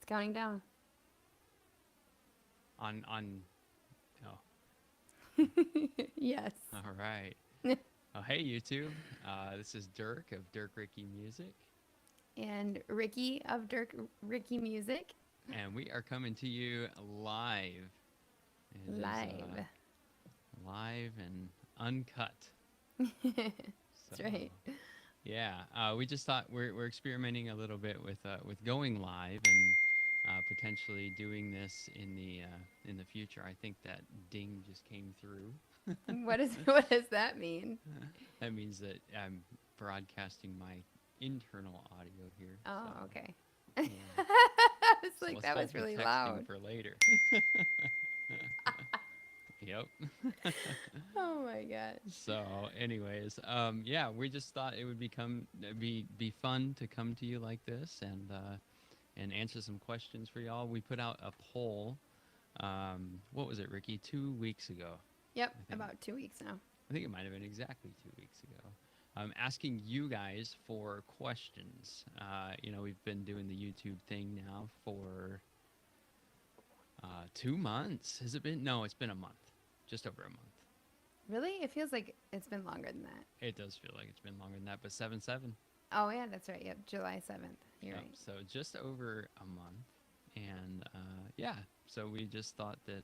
It's counting down. On. Oh, Yes. all right. Oh, hey, you two. This is Dirk of DirkRikiMusic, And Ricky of Dirk Ricky Music and we are coming to you live. It is live. live and uncut. So, That's right. yeah, we just thought we're experimenting a little bit with going live and potentially doing this in the future. I think that ding just came through. What does that mean? That means that I'm broadcasting my internal audio here. So, Oh, okay. yeah. I was So like, let's that hold was the really texting loud. for later. Yep. Oh my gosh. So, anyways, yeah, we just thought it would be fun to come to you like this and answer some questions for y'all. We put out a poll. What was it, Ricky? 2 weeks ago, Yep, I think. about 2 weeks now. I think it might have been exactly 2 weeks ago. Asking you guys for questions. We've been doing the YouTube thing now for 2 months. Has it been? No, it's been a month. Just over a month. Really? It feels like it's been longer than that. It does feel like it's been longer than that, but 7/7. Oh yeah, that's right. Yep, July 7th. You're Yep. right. So just over a month, and yeah. So we just thought that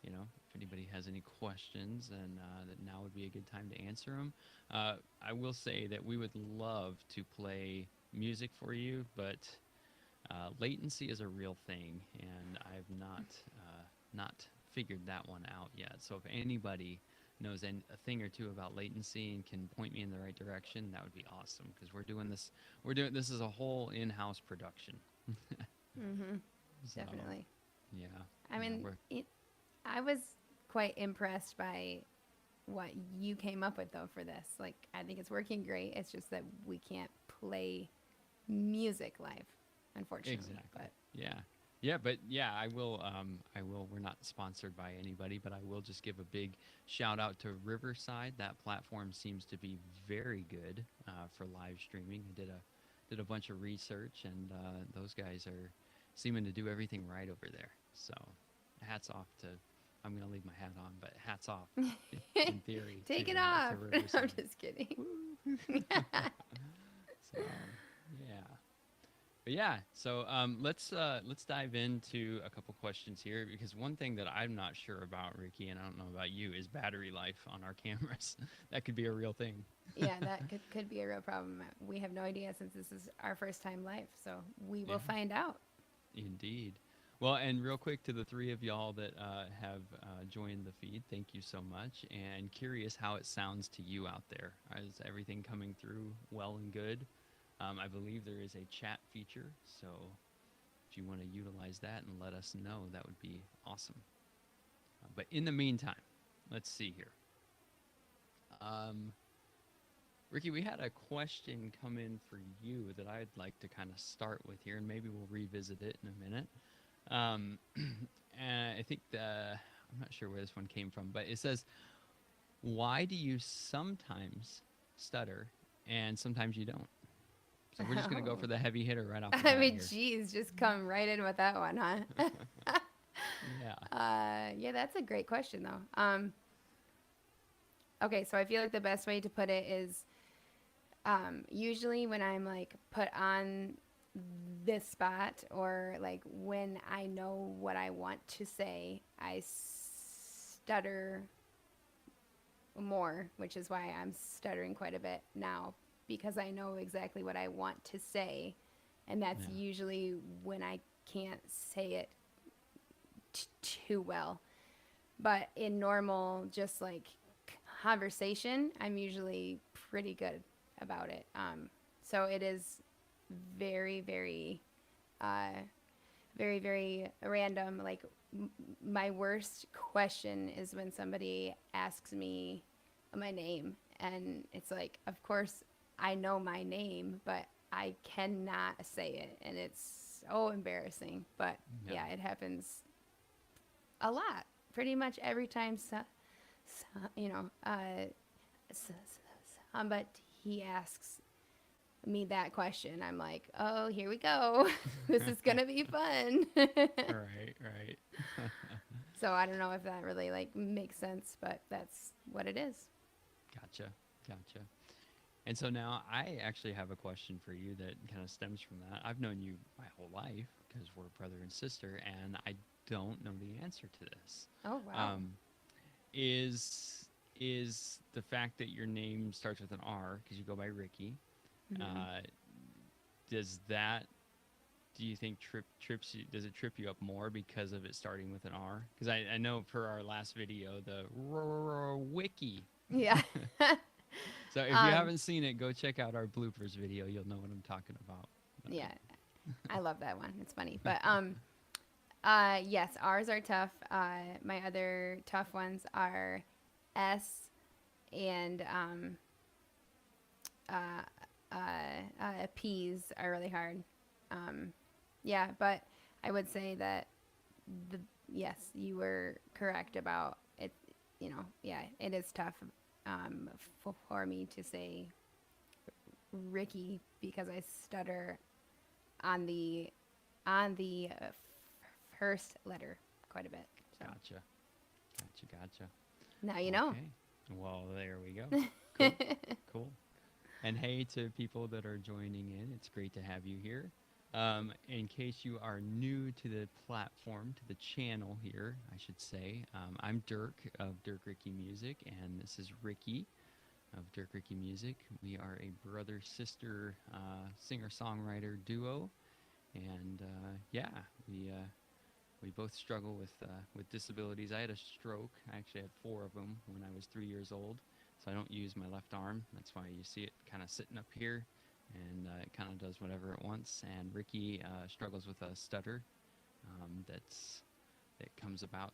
if anybody has any questions, and that now would be a good time to answer them. I will say that we would love to play music for you, but latency is a real thing, and I've not figured that one out yet. So if anybody knows a thing or two about latency and can point me in the right direction, that would be awesome because we're doing this. We're doing this as a whole in-house production. Mm-hmm. So Definitely. yeah, I yeah, mean, we're I was quite impressed by what you came up with though for this. Like, I think it's working great. It's just that we can't play music live, unfortunately. exactly. But Yeah. Yeah, but yeah, I will. I will. We're not sponsored by anybody, but I will just give a big shout out to Riverside. That platform seems to be very good for live streaming. I did a bunch of research, and those guys are seeming to do everything right over there. So, hats off to. I'm gonna leave my hat on, but hats off in theory take it to off. I'm Riverside. just kidding. Woo. So yeah. But yeah, so let's dive into a couple questions here because one thing that I'm not sure about, Ricky, and I don't know about you, is battery life on our cameras. That could be a real thing. Yeah, that could be a real problem. We have no idea since this is our first time live, so we will Yeah, find out. indeed. Well, and real quick to the three of y'all that have joined the feed, thank you so much. And curious how it sounds to you out there. Is everything coming through well and good? I believe there is a chat feature, so if you want to utilize that and let us know, that would be awesome. But in the meantime, let's see here. Um, Ricky, we had a question come in for you that I'd like to kind of start with here, and maybe we'll revisit it in a minute. And I think I'm not sure where this one came from, but it says, "Why do you sometimes stutter and sometimes you don't?" So we're just gonna go Oh. for the heavy hitter right off the I bat mean, here. geez, just come right in with that one, huh? Yeah. Yeah, that's a great question though. Okay, so I feel like the best way to put it is usually when I'm like put on this spot or like when I know what I want to say, I stutter more, which is why I'm stuttering quite a bit now because I know exactly what I want to say. And that's Yeah. usually when I can't say it too well. But in normal, just like conversation, I'm usually pretty good about it. So it is very, very, uh, very random. Like my worst question is when somebody asks me my name, and it's like, of course, I know my name, but I cannot say it, and it's so embarrassing. But Yeah. yeah, it happens a lot, pretty much every time. You know, but he asks me that question, I'm like, oh, here we go. This is gonna be fun. Right, right. So I don't know if that really like makes sense, but that's what it is. Gotcha, gotcha. And so now I actually have a question for you that kind of stems from that. I've known you my whole life because we're brother and sister, and I don't know the answer to this. Oh wow. Um, is the fact that your name starts with an R because you go by Ricky? Hmm. Uh, does that do you think trips you? Does it trip you up more because of it starting with an R? Because I know for our last video, the wiki. Yeah. So if you um, haven't seen it, go check out our bloopers video. You'll know what I'm talking about. yeah, I love that one. It's funny, but yes, ours are tough. My other tough ones are S and uh, P's are really hard. Um, yeah, but I would say that the yes, you were correct about it. You know, yeah, it is tough for me to say Ricky because I stutter on the first letter quite a bit. So Gotcha, gotcha, gotcha. now you know. Okay. Well, there we go. Cool, cool. And hey to people that are joining in, it's great to have you here. In case you are new to the platform, to the channel here, I should say, I'm Dirk of DirkRikiMusic, and this is Ricky of DirkRikiMusic. We are a brother-sister singer-songwriter duo, and yeah, we both struggle with disabilities. I had a stroke. I actually had 4 of them when I was 3 years old, so I don't use my left arm. That's why you see it kind of sitting up here, and it kind of does whatever it wants. And Ricky struggles with a stutter that comes about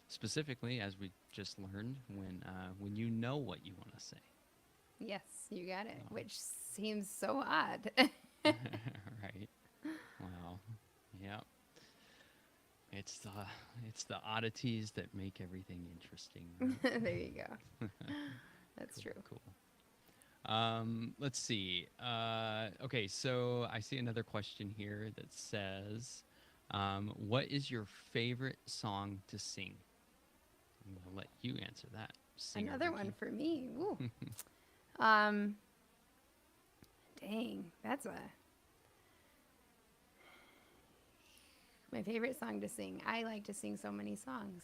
specifically, as we just learned, when you know what you want to say. Yes, you got it. So, Which seems so odd. right. Well, yeah. It's the it's the oddities that make everything interesting, right? There you go. That's Cool, true. cool. Let's see. Okay, so I see another question here that says, "What is your favorite song to sing?" I'm gonna let you answer that, singer Another one Ricky. for me. Woo. Um, dang, that's a my favorite song to sing. I like to sing so many songs.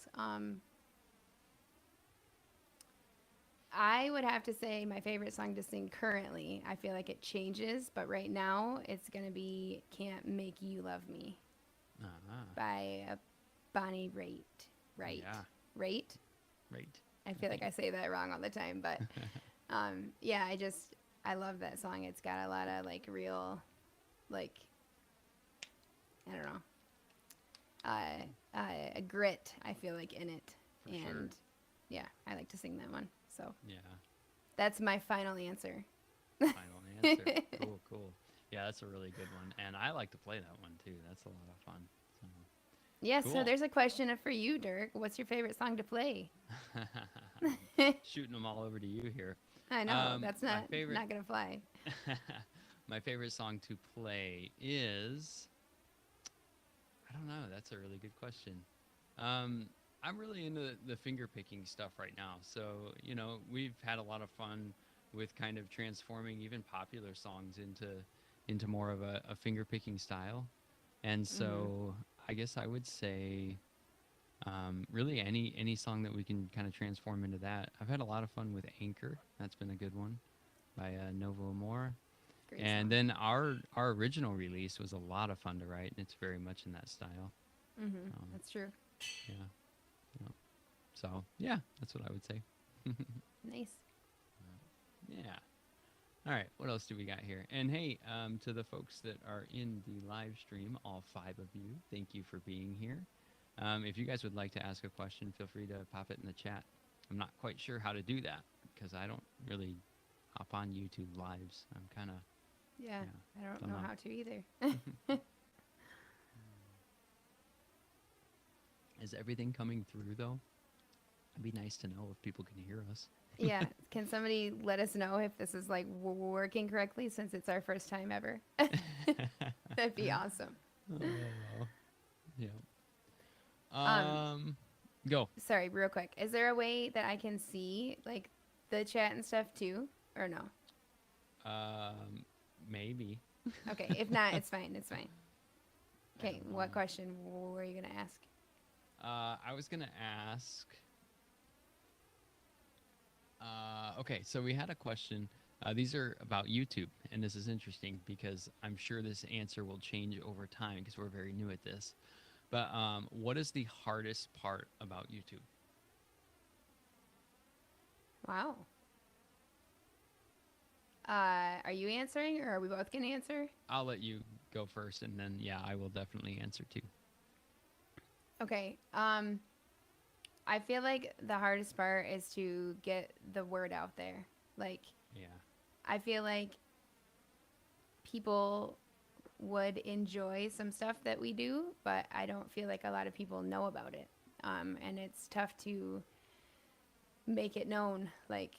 I would have to say my favorite song to sing currently. I feel like it changes, but right now it's gonna be "Can't Make You Love Me" Ah, by Bonnie Raitt. Right, yeah, Raitt. right. I I feel like think. I say that wrong all the time, but yeah, I love that song. It's got a lot of like real, like I don't know, grit. I feel like in it, For sure. and yeah, I like to sing that one. So Yeah. that's my final answer. Final answer. Cool, cool. Yeah, that's a really good one, and I like to play that one too. That's a lot of fun. So Yeah, so cool. there's a question for you, Dirk. What's your favorite song to play? Shooting them all over to you here. I know that's My not favorite, not gonna fly. my favorite song to play is. I don't know. That's a really good question. Um, I'm really into the finger picking stuff right now. So we've had a lot of fun with kind of transforming even popular songs into more of a finger picking style. And Hmm. so I guess I would say really any song that we can kind of transform into that. I've had a lot of fun with Anchor. That's been a good one by Novo Amor. Great And song. then our original release was a lot of fun to write, and it's very much in that style. Um, That's true. yeah, yeah. So yeah, that's what I would say. Nice. Yeah. All right. What else do we got here? And hey, to the folks that are in the live stream, all 5 of you, thank you for being here. If you guys would like to ask a question, feel free to pop it in the chat. I'm not quite sure how to do that because I don't really hop on YouTube lives. I'm kind of, Yeah, yeah, I don't don't know know. how to either. Is everything coming through though? It'd be nice to know if people can hear us. Yeah. Can somebody let us know if this is like working correctly since it's our first time ever? That'd be awesome. Oh, yeah. Um, Go. sorry, real quick. Is there a way that I can see like the chat and stuff too, or no? Um, Maybe. Okay. If not, it's fine. It's fine. I Okay. don't What know. question were you gonna ask? I was gonna ask. Okay, so we had a question. These are about YouTube, and this is interesting because I'm sure this answer will change over time because we're very new at this. But what is the hardest part about YouTube? Wow. Are you answering, or are we both gonna answer? I'll let you go first, and then yeah, I will definitely answer too. Okay. I feel like the hardest part is to get the word out there. Like, Yeah, I feel like people would enjoy some stuff that we do, but I don't feel like a lot of people know about it. And it's tough to make it known. Like,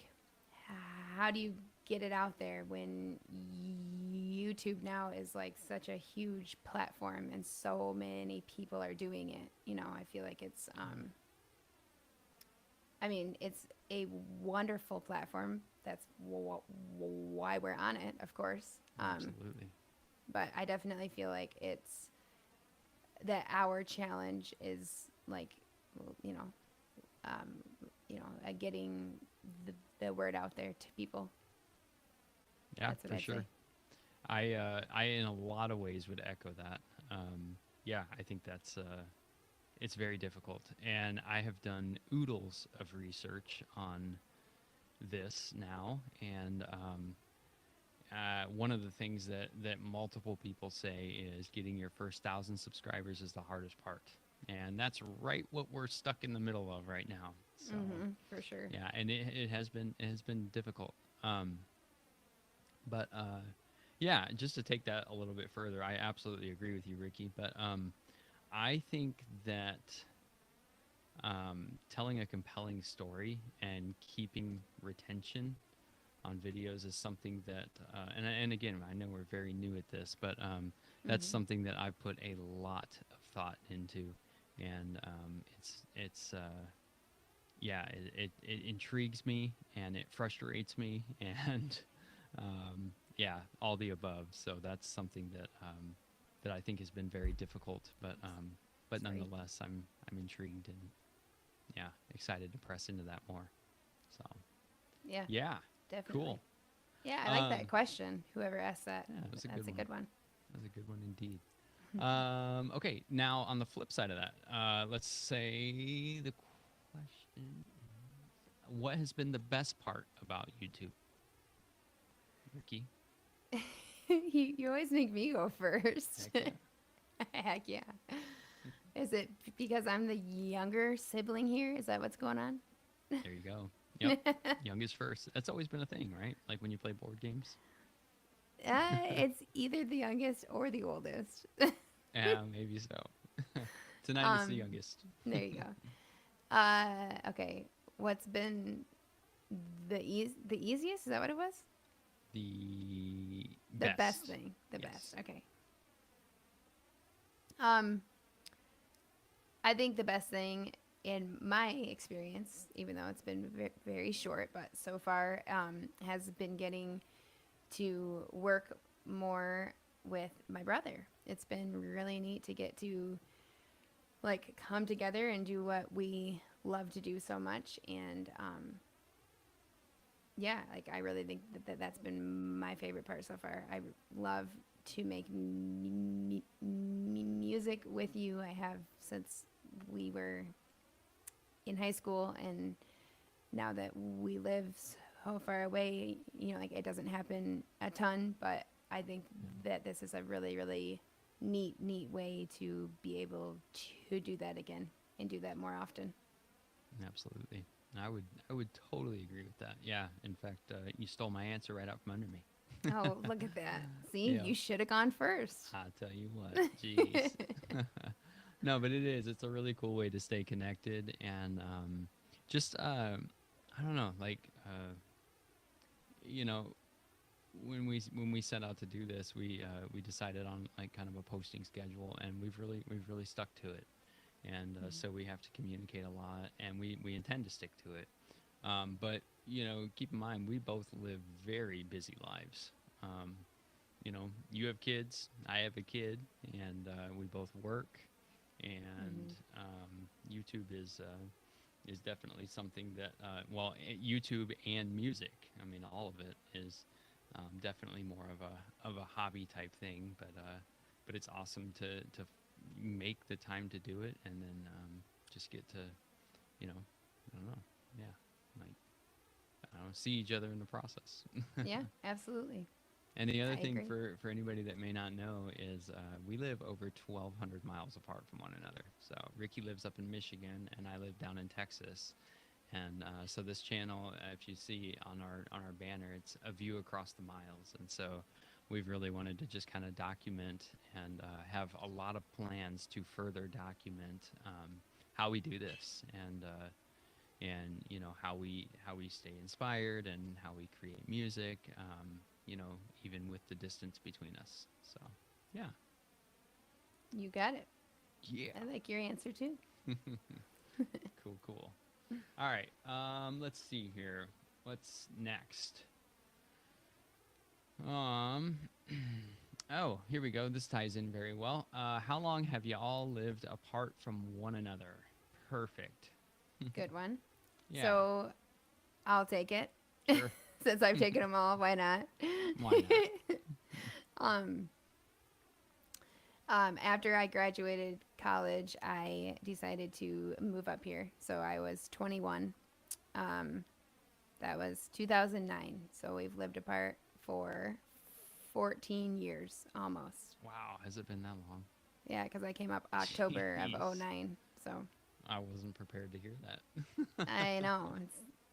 how do you get it out there when YouTube now is like such a huge platform and so many people are doing it? You know, I feel like it's I mean, it's a wonderful platform. That's why we're on it, of course. absolutely. But I definitely feel like it's that our challenge is like, you know, um, getting the word out there to people. Yeah, That's what for I'd say. sure. I in a lot of ways would echo that. Yeah, I think that's it's very difficult, and I have done oodles of research on this now, and one of the things that multiple people say is getting your first 1,000 subscribers is the hardest part, and that's right what we're stuck in the middle of right now. So For sure. yeah, and it has been difficult. But yeah, just to take that a little bit further, I absolutely agree with you, Ricky. But I think that telling a compelling story and keeping retention on videos is something that, and again, I know we're very new at this, but that's Hmm. something that I've put a lot of thought into, and it's yeah, it intrigues me and it frustrates me, and yeah, all the above. So that's something that that I think has been very difficult, but That's right. nonetheless, I'm intrigued and yeah, excited to press into that more. So Yeah, yeah, definitely. cool. Yeah, I like that Um, question. Whoever asked that, yeah, it was a good that's a one. good one. That was a good one indeed. Okay, now on the flip side of that, let's say the question: what has been the best part about YouTube, Ricky? You always make me go first. Heck yeah. Heck yeah. Is it because I'm the younger sibling here? Is that what's going on? There you go. Yep. Youngest first. That's always been a thing, right? Like when you play board games. It's either the youngest or the oldest. Yeah, maybe so. Tonight it's the um, youngest. there you go. Okay. What's been the easiest? Is that what it was? The The best best. thing. The Yes. best. Okay. Um, I think the best thing in my experience, even though it's been very short, but so far, has been getting to work more with my brother. It's been really neat to get to like come together and do what we love to do so much. And yeah, like I really think that's been my favorite part so far. I love to make music with you. I have since we were in high school, and now that we live so far away, you know, like it doesn't happen a ton, but I think that this is a really neat way to be able to do that again and do that more often. Absolutely. I would totally agree with that. Yeah. In fact, you stole my answer right out from under me. Oh, look at that. See, Yeah. you should have gone first. I tell you what. Jeez. No, but it is. It's a really cool way to stay connected and just I don't know, like you know, when we set out to do this, we decided on like kind of a posting schedule, and we've really stuck to it. And so we have to communicate a lot, and we intend to stick to it. But you know, keep in mind we both live very busy lives. Um, you know, you have kids, I have a kid, and we both work. And YouTube is definitely something that YouTube and music. I mean, all of it is definitely more of a hobby type thing. But it's awesome to make the time to do it, and then just get to, you know, I don't know, yeah, like I don't know, see each other in the process. Yeah, absolutely. And the other I thing agree. for anybody that may not know is we live over 1,200 miles apart from one another. So Ricky lives up in Michigan, and I live down in Texas. And so this channel, if you see on our banner, it's a view across the miles. And so we've really wanted to just kind of document and have a lot of plans to further document how we do this, and you know how we stay inspired and how we create music. You know, even with the distance between us. So, yeah. You got it. Yeah. I like your answer too. Cool, cool. All right. Let's see here. What's next? Um, oh, here we go. This ties in very well. How long have you all lived apart from one another? Perfect. Good one. Yeah. So I'll take it. Sure. Since I've taken them all, why not? Why not? um, After I graduated college, I decided to move up here. So I was 21. That was 2009. So we've lived apart for 14 years almost. Wow. Has it been that long? Yeah, because I came up October Jeez. of '09. So I wasn't prepared to hear that. I know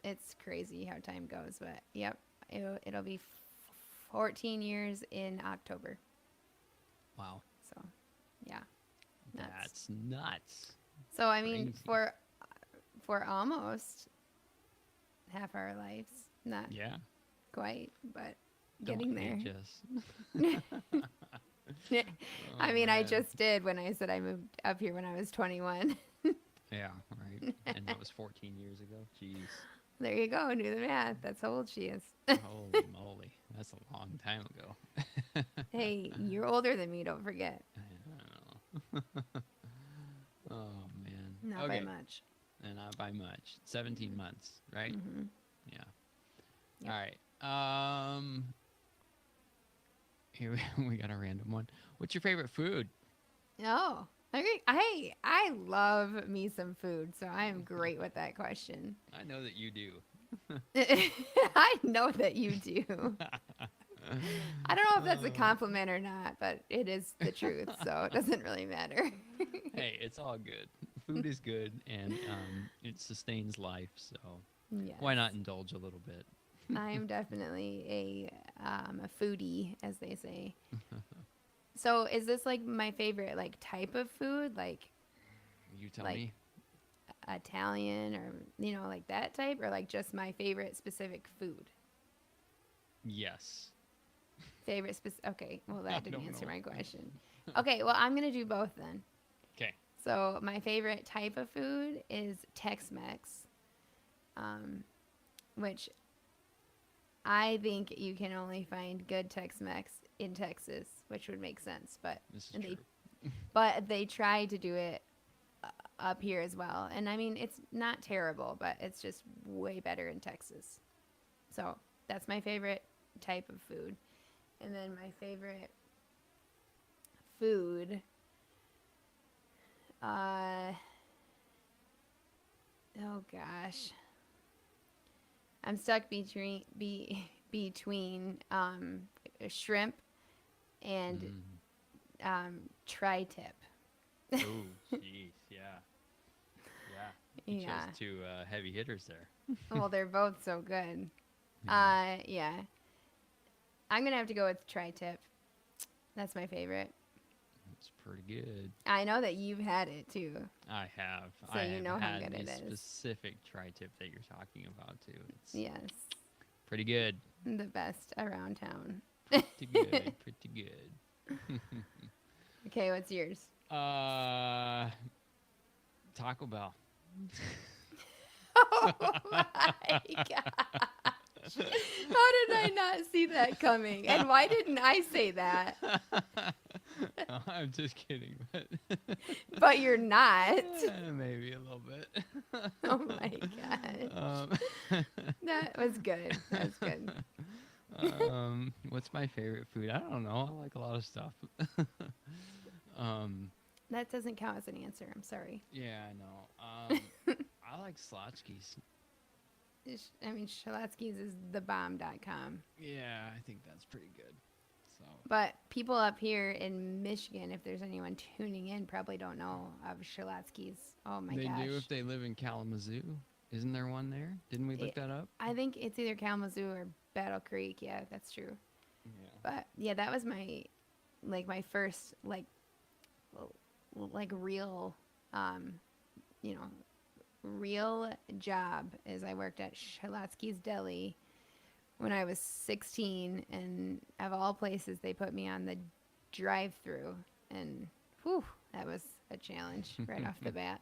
it's crazy how time goes, but yep, it'll be 14 years in October. Wow. So, yeah, nuts. That's nuts. So I mean, Crazy. for almost half our lives, not Yeah. quite, but Don't getting there. age us. I Oh, mean, I man. just did when I said I moved up here when I was 21. Yeah, right. And that was 14 years ago. Jeez. There you go. Do the math. That's how old she is. Holy moly. That's a long time ago. Hey, you're older than me. Don't forget. I don't know. Oh, man. Not Okay. by much. And not by much. 17 months, right? Mm-hmm. Yeah. Yep. All right. Here we got a random one. What's your favorite food? Oh, I love me some food, so I am great with that question. I know that you do. I know that you do. I don't know if that's a compliment or not, but it is the truth, so it doesn't really matter. Hey, it's all good. Food is good, and it sustains life. So Yes. why not indulge a little bit? I am definitely a foodie, as they say. So, is this like my favorite like type of food, like You tell Like- me. Italian or like that type, or like just my favorite specific food? Yes. Favorite specific. Okay, well I that didn't don't answer know. my question. Okay, well I'm gonna do both then. Okay. So my favorite type of food is Tex-Mex, which I think you can only find good Tex-Mex in Texas, which would make sense. But This is and true. they tried to do it up here as well, and I mean it's not terrible, but it's just way better in Texas. So that's my favorite type of food, and then my favorite food. Oh gosh. I'm stuck between shrimp and tri-tip. Oh, jeez. Yeah. Yeah. You Yeah. chose two heavy hitters there. Well, they're both so good. Yeah. I'm gonna have to go with tri-tip. That's my favorite. It's pretty good. I know that you've had it too. I have. So I you have know how had good the it is. specific tri-tip that you're talking about too. It's Yes. pretty good. The best around town. Pretty good. Pretty good. Okay, what's yours? Taco Bell. Oh my gosh. How did I not see that coming? And why didn't I say that? Oh, I'm just kidding, but But you're not. maybe a little bit. Oh my gosh. That was good. That was good. What's my favorite food? I don't know. I like a lot of stuff. um, That doesn't count as an answer. I'm sorry. yeah, I know. I like Slotchkis. I mean, Shalatsky's is thebomb.com. Yeah, I think that's pretty good. So But people up here in Michigan, if there's anyone tuning in, probably don't know of Shalatsky's. Oh my they gosh. do if they live in Kalamazoo. Isn't there one there? Didn't we look that up? I think it's either Kalamazoo or Battle Creek. Yeah, that's true. Yeah. But yeah, that was my first real you know real job is I worked at Shalatsky's Deli when I was 16, and of all places they put me on the drive-through, and whew, that was a challenge right off the bat.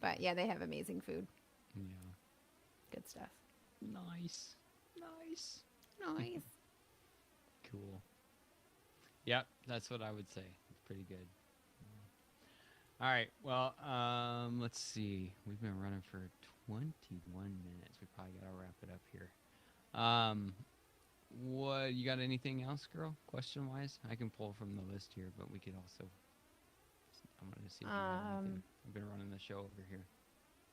But yeah, they have amazing food. Yeah. Good stuff. Nice. Nice. Nice. Cool. Yep, that's what I would say. It's pretty good. All right. Well, let's see. We've been running for 21 minutes. We probably got to wrap it up here. What you got? Anything else, girl? Question wise, I can pull from the list here, but we could also. I'm gonna see. If you have anything. I've been running the show over here,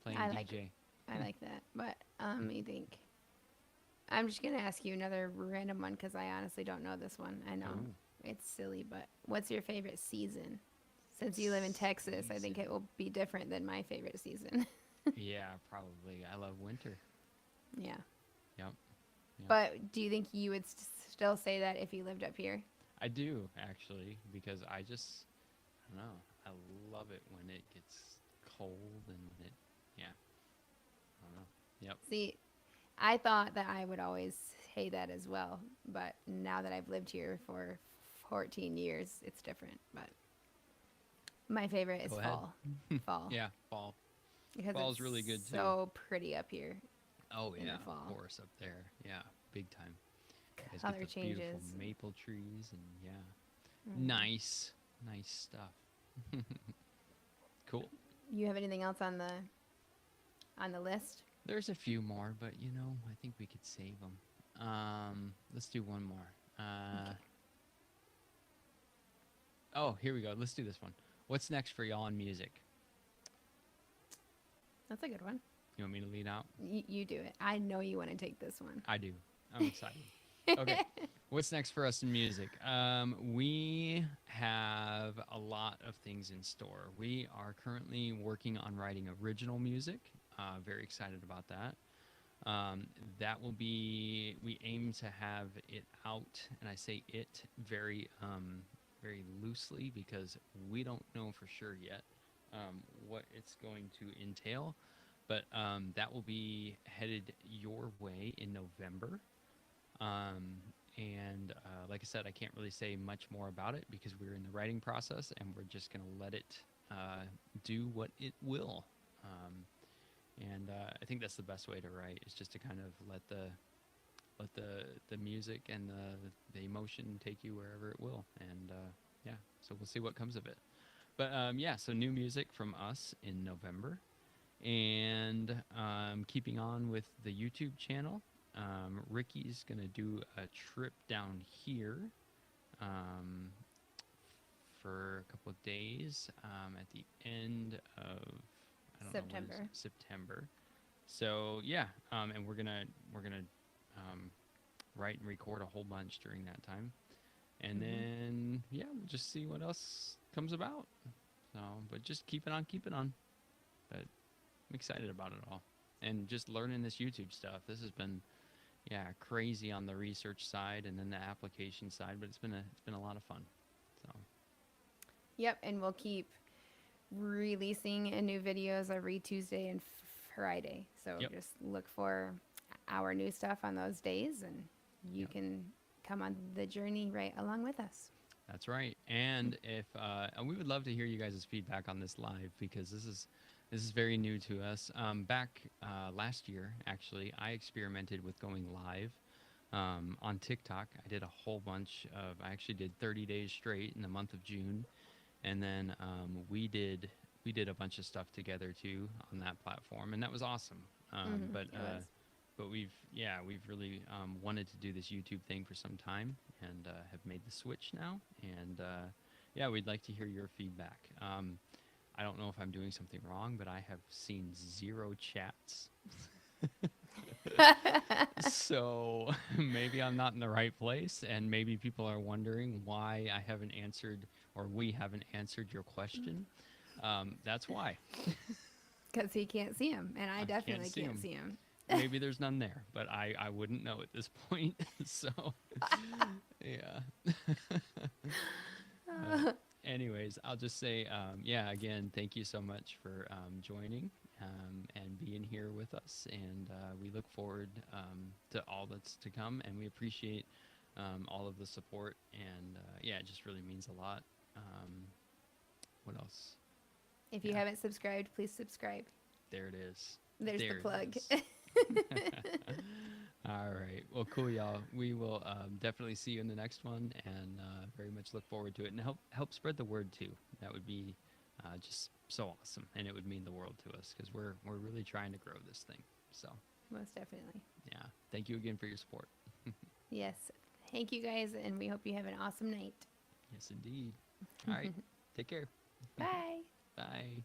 playing DJ. I like that. But let me think. I'm just gonna ask you another random one because I honestly don't know this one. I know it's silly, but what's your favorite season? Since you live in Texas, I think it will be different than my favorite season. Yeah, probably. I love winter. Yeah. Yep. But do you think you would still say that if you lived up here? I do, actually, because I just, I don't know, I love it when it gets cold and when it, yeah, I don't know. Yep. See, I thought that I would always say that as well, but now that I've lived here for 14 years, it's different. But my favorite is fall. Fall. Yeah, fall. Because Fall's it's really good, too. so pretty up here. Oh, in yeah, the fall. of course, up there. Yeah, big time. You guys Color get the changes. beautiful maple trees and, yeah, Mm. nice stuff. Cool. You have anything else on the list? There's a few more, but, you know, I think we could save them. Let's do one more. Okay. Oh, here we go. Let's do this one. What's next for y'all in music? That's a good one. You want me to lead out? You do it. I know you want to take this one. I do. I'm excited. Okay. What's next for us in music? We have a lot of things in store. We are currently working on writing original music. Very excited about that. That will be, we aim to have it out, and I say it very, very loosely because we don't know for sure yet what it's going to entail. But that will be headed your way in November. And like I said, I can't really say much more about it because we're in the writing process and we're just going to let it do what it will. And I think that's the best way to write, is just to kind of let the music and the emotion take you wherever it will. And yeah, so we'll see what comes of it. But yeah, so new music from us in November. And keeping on with the YouTube channel, Ricky's going to do a trip down here for a couple of days at the end of September. September. So yeah, and we're gonna write and record a whole bunch during that time, and then yeah, we'll just see what else comes about. So, but just keep it on. But I'm excited about it all, and just learning this YouTube stuff. This has been, yeah, crazy on the research side and then the application side, but it's been a lot of fun. So Yep, and we'll keep releasing new videos every Tuesday and Friday. So Yep. just look for our new stuff on those days, and you Yep. can come on the journey right along with us. That's right. And if and we would love to hear you guys' feedback on this live, because this is very new to us. Back last year, actually, I experimented with going live on TikTok. I did a whole bunch of. I actually did 30 days straight in the month of June, and then we did a bunch of stuff together too on that platform, and that was awesome. But It was. but we've really wanted to do this YouTube thing for some time, and have made the switch now. And yeah, we'd like to hear your feedback. I don't know if I'm doing something wrong, but I have seen 0 chats. So maybe I'm not in the right place, and maybe people are wondering why I haven't answered, or we haven't answered your question. That's why. Because he can't see him, and I definitely see can't 'em. see him. Maybe there's none there, but I wouldn't know at this point. So, yeah. Anyways, I'll just say, yeah, again, thank you so much for joining and being here with us. And we look forward to all that's to come. And we appreciate all of the support. And yeah, it just really means a lot. What else? If you Yeah. haven't subscribed, please subscribe. There it is. There's There the it plug. is. All right. Well, cool, y'all. We will definitely see you in the next one, and very much look forward to it. And help spread the word too. That would be just so awesome, and it would mean the world to us, because we're really trying to grow this thing. So Most definitely. yeah, thank you again for your support. Yes. Thank you guys, and we hope you have an awesome night. Yes, indeed. All right. Take care. Bye. Bye.